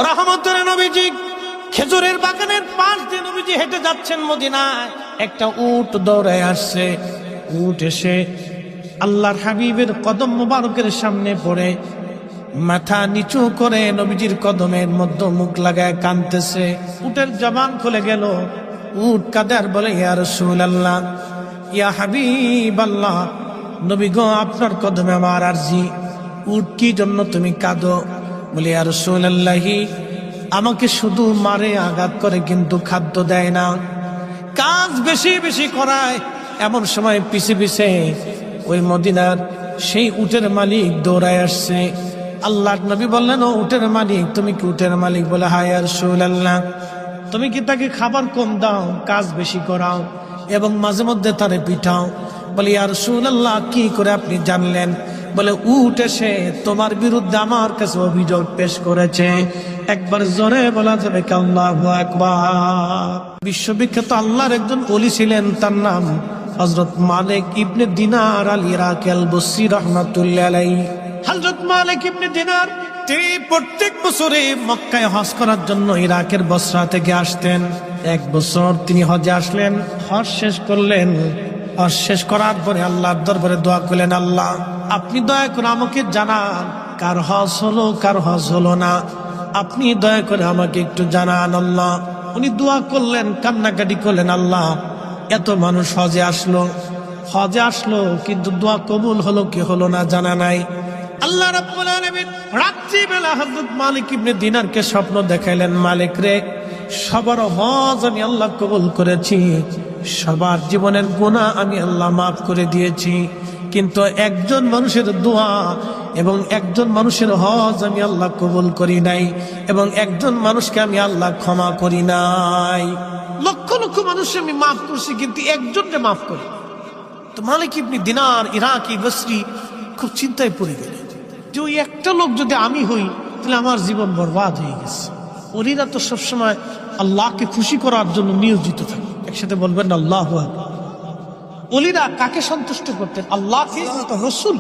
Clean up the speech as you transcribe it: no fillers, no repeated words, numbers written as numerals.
রহমতের নবীজি খেজুরের বাগানের পাশ দিয়ে নবীজি হেঁটে যাচ্ছেন মদিনায়। একটা উট দৌড়ায় আসছে। উট এসে আল্লাহর হাবিবের কদম মোবারকের সামনে পড়ে মাথা নিচু করে নবীজির কদমের মধ্যে মুখ লাগায় কাঁদতেছে। উটের জবান খুলে গেল। উট কাঁদে আর বলে, ইয়া রাসূলুল্লাহ, ইয়া হাবিবাল্লাহ, নবী গো, আপনার কদমে আমার আরজি। উট, কি জন্য তুমি কাঁদো? বলে, ইয়া রাসূলুল্লাহি, আমাকে শুধু মারে, আঘাত করে, কিন্তু খাদ্য দেয় না, কাজ বেশি বেশি করায়। এমন সময় পিছে পিছে ওই মদিনার সেই উটের মালিক দৌড়ায় আসছে। আল্লাহর নবী বললেন, ও উটের মালিক, তুমি কি উটের মালিক? বলে, হ্যাঁ ইয়া রাসূলুল্লাহ। তুমি কি তাকে খাবার কম দাও, কাজ বেশি করাও, এবং মাঝে মধ্যে তারে পিঠাও? বলে, ইয়া রাসূলুল্লাহ, কি করে আপনি জানলেন? বলে, উট এসে তোমার বিরুদ্ধে আমার কাছে অভিযোগ পেশ করেছে। একবার জোরে বলা যাবে কি আল্লাহু আকবার? বিশ্ববিখ্যাত আল্লাহর একজন ওলি ছিলেন, তার নাম হযরত মালিক ইবনে দিনার আল ইরাকি আল বসরি রাহমাতুল্লাহ আলাইহি। হযরত মালিক ইবনে দিনার তিনি প্রত্যেক বছরে মক্কায় হজ করার জন্য ইরাকের বসরা থেকে আসতেন। এক বছর তিনি হজে আসলেন, হজ শেষ করলেন। হজ শেষ করার পরে আল্লাহর দরবারে দোয়া করলেন, আল্লাহ, আপনি দয়া করে আমাকে জানান কার হজ হলো, কার হজ হলো না। আপনি দয়া করে আমাকে একটু জানান আল্লাহ। উনি দোয়া করলেন, কান্নাকাটি করলেন, আল্লাহ, এত মানুষ হজে আসলো, কিন্তু দোয়া কবুল হলো কি হলো না জানা নাই। আল্লাহ রাব্বুল আলামিন রাত্রিবেলা হযরত মালিক ইবনে দিনারকে স্বপ্ন দেখাইলেন, মালিক রে, সবার হজ আমি আল্লাহ কবুল করেছি, সবার জীবনের গুনাহ আমি আল্লাহ মাফ করে দিয়েছি, কিন্তু একজন মানুষের দোয়া এবং একজন মানুষের হজ আমি আল্লাহ কবুল করি নাই, এবং একজন মানুষকে আমি আল্লাহ ক্ষমা করি নাই। লক্ষ লক্ষ মানুষ আমি মাফ করছি, কিন্তু একজনকে মাফ করি। তো মালিক ইবনে দিনার ইরাকি বসরি খুব চিন্তায় পড়ে গেলেন যে ওই একটা লোক যদি আমি হই, তাহলে আমার জীবন বরবাদ হয়ে গেছে। ওলিরা তো সবসময় আল্লাহকে খুশি করার জন্য নিয়োজিত থাকে। একসাথে বলবেন আল্লাহু আকবার। ওলিরা কাকে সন্তুষ্ট করতেন? আল্লাহকে, রসুল।